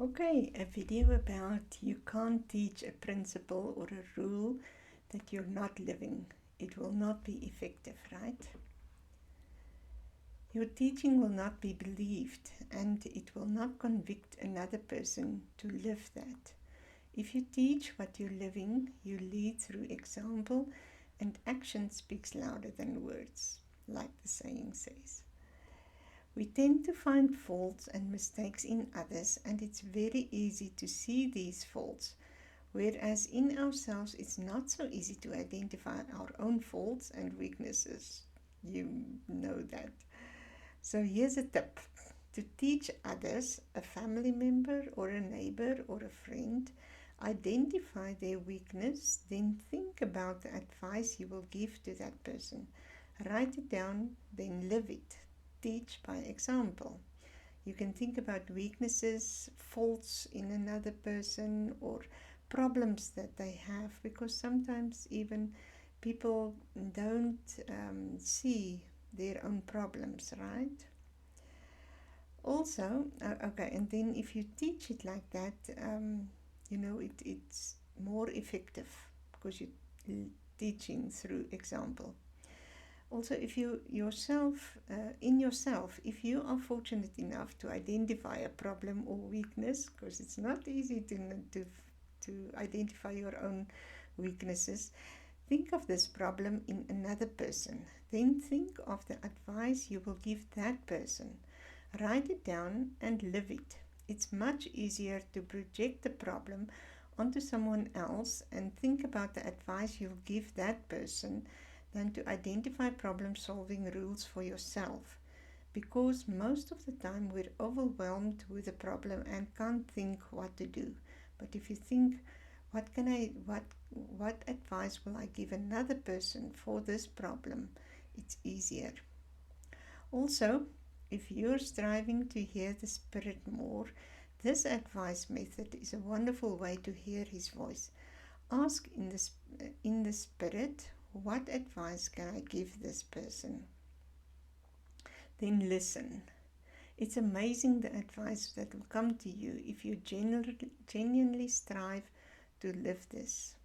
Okay, a video about you can't teach a principle or a rule that you're not living. It will not be effective, right? Your teaching will not be believed and it will not convict another person to live that. If you teach what you're living, you lead through example, and action speaks louder than words, like the saying says. We tend to find faults and mistakes in others, and it's very easy to see these faults, whereas in ourselves it's not so easy to identify our own faults and weaknesses. You know that. So here's a tip to teach others, a family member or a neighbor or a friend. Identify their weakness, then think about the advice you will give to that person. Write it down, then live it. Teach by example. You can think about weaknesses, faults in another person, or problems that they have, because sometimes even people don't see their own problems, right? Also, okay, and then if you teach it like that, it's more effective because you're teaching through example. Also, if you yourself, in yourself, if you are fortunate enough to identify a problem or weakness, because it's not easy to identify your own weaknesses, think of this problem in another person. Then think of the advice you will give that person. Write it down and live it. It's much easier to project the problem onto someone else and think about the advice you'll give that person than to identify problem solving rules for yourself, because most of the time we're overwhelmed with a problem and can't think what to do. But if you think, what advice will I give another person for this problem, it's easier. Also, if you're striving to hear the Spirit more, this advice method is a wonderful way to hear His voice. Ask in the Spirit, what advice can I give this person? Then listen. It's amazing the advice that will come to you if you genuinely strive to live this.